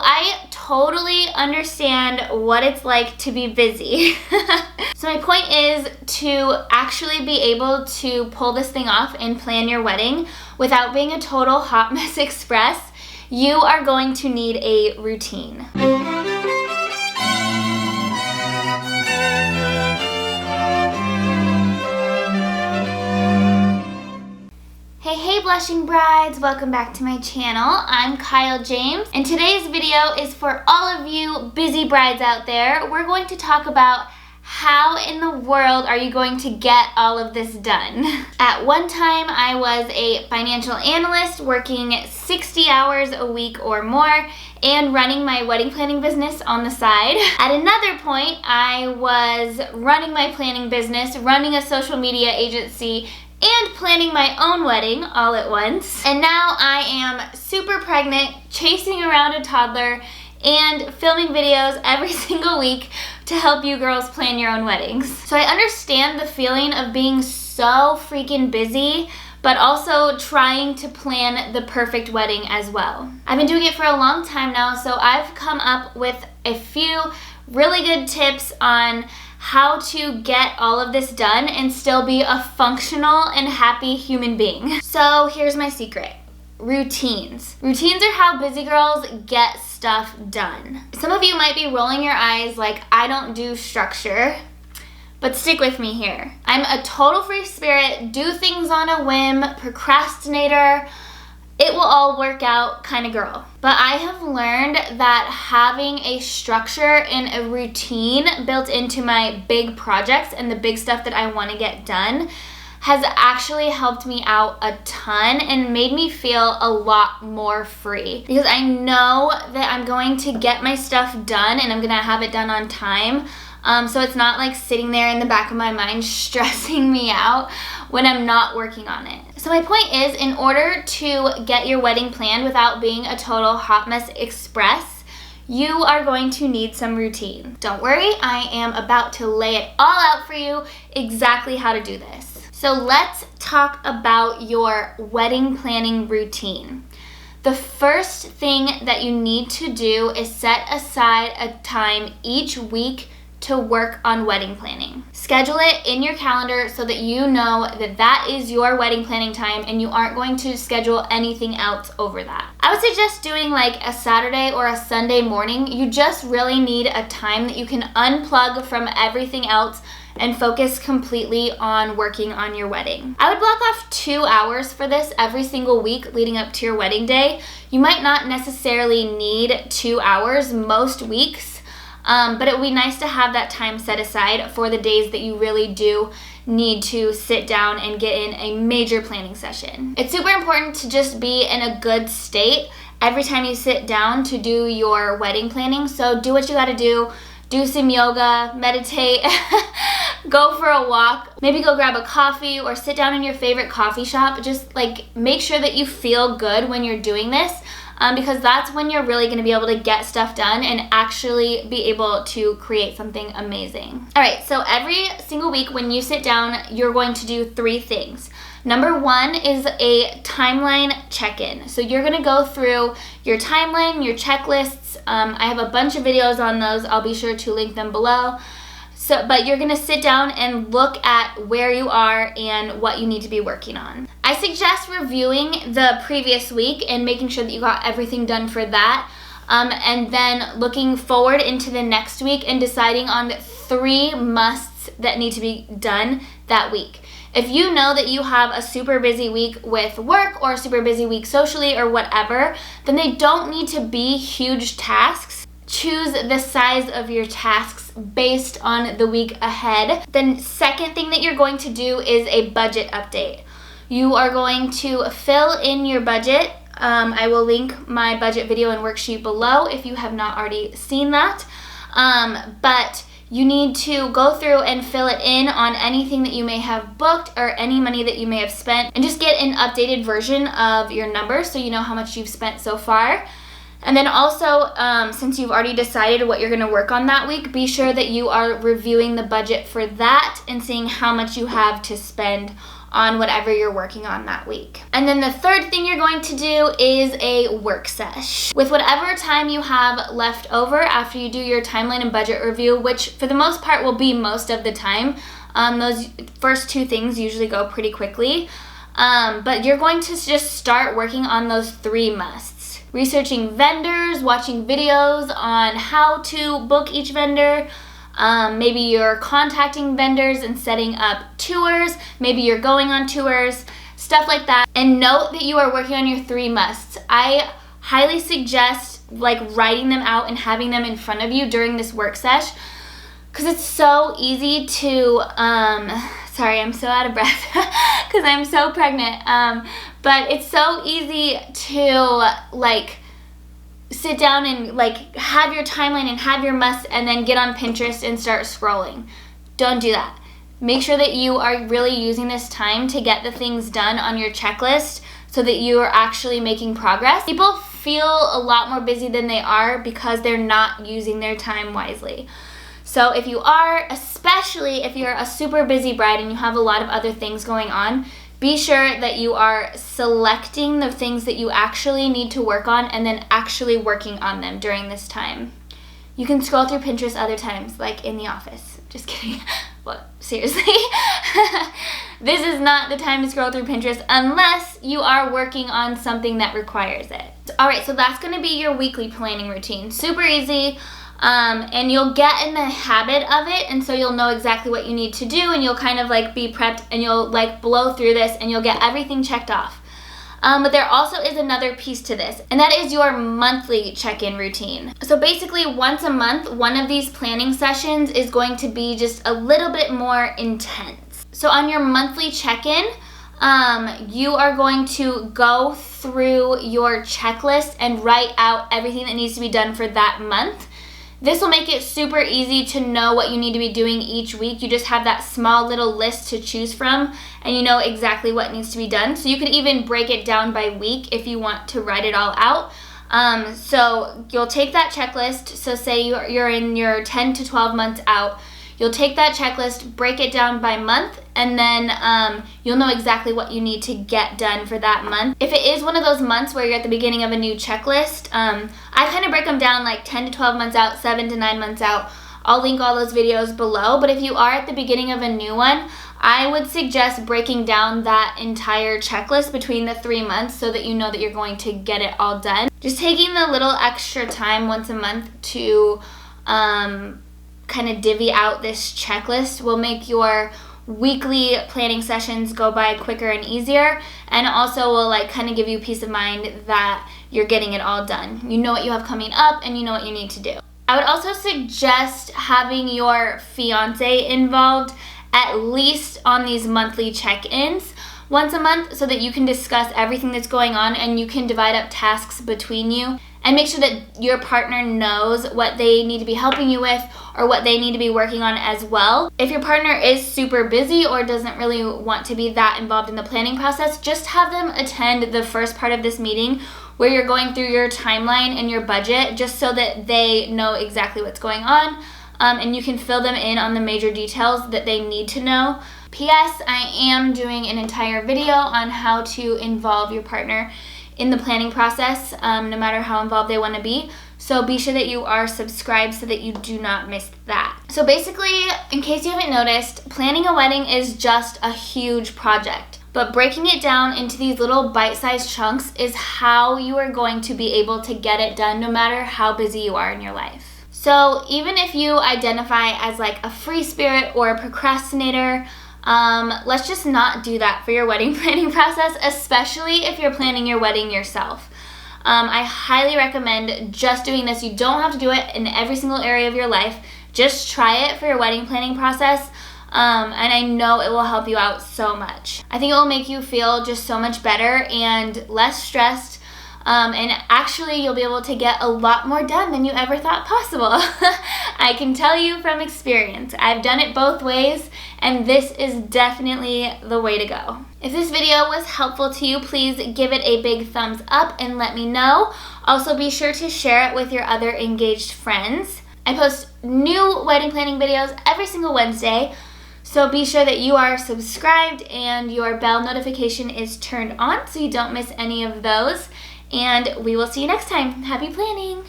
I totally understand what it's like to be busy. So my point is to actually be able to pull this thing off and plan your wedding without being a total hot mess express. You are going to need a routine. Hey blushing brides, welcome back to my channel. I'm Kyle James, and today's video is for all of you busy brides out there. We're going to talk about how in the world are you going to get all of this done? At one time, I was a financial analyst working 60 hours a week or more and running my wedding planning business on the side. At another point, I was running my planning business, running a social media agency, and planning my own wedding all at once. And now I am super pregnant, chasing around a toddler, and filming videos every single week to help you girls plan your own weddings. So I understand the feeling of being so freaking busy, but also trying to plan the perfect wedding as well. I've been doing it for a long time now, so I've come up with a few really good tips on how to get all of this done and still be a functional and happy human being. So here's my secret. Routines. Routines are how busy girls get stuff done. Some of you might be rolling your eyes like I don't do structure, but stick with me here. I'm a total free spirit, do things on a whim, procrastinator, it will all work out kind of girl. But I have learned that having a structure and a routine built into my big projects and the big stuff that I want to get done has actually helped me out a ton and made me feel a lot more free. Because I know that I'm going to get my stuff done and I'm gonna have it done on time. So it's not like sitting there in the back of my mind stressing me out when I'm not working on it. So my point is, in order to get your wedding planned without being a total hot mess express, you are going to need some routine. Don't worry, I am about to lay it all out for you exactly how to do this. So let's talk about your wedding planning routine. The first thing that you need to do is set aside a time each week to work on wedding planning. Schedule it in your calendar so that you know that that is your wedding planning time and you aren't going to schedule anything else over that. I would suggest doing like a Saturday or a Sunday morning. You just really need a time that you can unplug from everything else and focus completely on working on your wedding. I would block off 2 hours for this every single week leading up to your wedding day. You might not necessarily need 2 hours most weeks, but it would be nice to have that time set aside for the days that you really do need to sit down and get in a major planning session. It's super important to just be in a good state every time you sit down to do your wedding planning. So do what you gotta do some yoga, meditate, go for a walk, maybe go grab a coffee or sit down in your favorite coffee shop. Just like make sure that you feel good when you're doing this. Because that's when you're really going to be able to get stuff done and actually be able to create something amazing. All right, so every single week when you sit down, you're going to do 3 things. Number 1 is a timeline check-in. So you're going to go through your timeline, your checklists. I have a bunch of videos on those. I'll be sure to link them below. But you're gonna sit down and look at where you are and what you need to be working on. I suggest reviewing the previous week and making sure that you got everything done for that. And then looking forward into the next week and deciding on 3 musts that need to be done that week. If you know that you have a super busy week with work or a super busy week socially or whatever, then they don't need to be huge tasks. Choose the size of your tasks based on the week ahead. The second thing that you're going to do is a budget update. You are going to fill in your budget. I will link my budget video and worksheet below if you have not already seen that. But you need to go through and fill it in on anything that you may have booked or any money that you may have spent and just get an updated version of your numbers so you know how much you've spent so far. And then also, since you've already decided what you're going to work on that week, be sure that you are reviewing the budget for that and seeing how much you have to spend on whatever you're working on that week. And then the third thing you're going to do is a work sesh. With whatever time you have left over after you do your timeline and budget review, which for the most part will be most of the time, those first two things usually go pretty quickly, but you're going to just start working on those 3 musts. Researching vendors, watching videos on how to book each vendor. Maybe you're contacting vendors and setting up tours. Maybe you're going on tours, stuff like that. And note that you are working on your 3 musts. I highly suggest writing them out and having them in front of you during this work sesh, because it's so easy to, sorry, I'm so out of breath because I'm so pregnant. But it's so easy to sit down and have your timeline and have your must and then get on Pinterest and start scrolling. Don't do that. Make sure that you are really using this time to get the things done on your checklist so that you are actually making progress. People feel a lot more busy than they are because they're not using their time wisely. So if you are, especially if you're a super busy bride and you have a lot of other things going on, be sure that you are selecting the things that you actually need to work on and then actually working on them during this time. You can scroll through Pinterest other times, like in the office. Just kidding. Well, seriously. This is not the time to scroll through Pinterest unless you are working on something that requires it. All right, so that's going to be your weekly planning routine. Super easy. And you'll get in the habit of it, and so you'll know exactly what you need to do, and you'll kind of be prepped, and you'll blow through this, and you'll get everything checked off. But there also is another piece to this, and that is your monthly check-in routine. So basically, once a month, one of these planning sessions is going to be just a little bit more intense. So on your monthly check-in, you are going to go through your checklist and write out everything that needs to be done for that month. This will make it super easy to know what you need to be doing each week. You just have that small little list to choose from, and you know exactly what needs to be done. So you can even break it down by week if you want to write it all out. So you'll take that checklist. So say you're in your 10 to 12 months out. You'll take that checklist, break it down by month, and then you'll know exactly what you need to get done for that month. If it is one of those months where you're at the beginning of a new checklist, I kind of break them down 10 to 12 months out, 7 to 9 months out. I'll link all those videos below, but if you are at the beginning of a new one, I would suggest breaking down that entire checklist between the 3 months so that you know that you're going to get it all done. Just taking the little extra time once a month to kind of divvy out this checklist will make your weekly planning sessions go by quicker and easier, and also will kind of give you peace of mind that you're getting it all done. You know what you have coming up and you know what you need to do. I would also suggest having your fiance involved at least on these monthly check-ins once a month so that you can discuss everything that's going on and you can divide up tasks between you and make sure that your partner knows what they need to be helping you with or what they need to be working on as well. If your partner is super busy or doesn't really want to be that involved in the planning process, just have them attend the first part of this meeting where you're going through your timeline and your budget just so that they know exactly what's going on, and you can fill them in on the major details that they need to know. P.S. I am doing an entire video on how to involve your partner in the planning process, no matter how involved they want to be. So be sure that you are subscribed so that you do not miss that. So basically, in case you haven't noticed, planning a wedding is just a huge project. But breaking it down into these little bite-sized chunks is how you are going to be able to get it done no matter how busy you are in your life. So even if you identify as a free spirit or a procrastinator, let's just not do that for your wedding planning process, especially if you're planning your wedding yourself. I highly recommend just doing this. You don't have to do it in every single area of your life. Just try it for your wedding planning process, and I know it will help you out so much. I think it will make you feel just so much better and less stressed, and actually you'll be able to get a lot more done than you ever thought possible. I can tell you from experience. I've done it both ways, and this is definitely the way to go. If this video was helpful to you, please give it a big thumbs up and let me know. Also, be sure to share it with your other engaged friends. I post new wedding planning videos every single Wednesday, so be sure that you are subscribed and your bell notification is turned on so you don't miss any of those. And we will see you next time. Happy planning!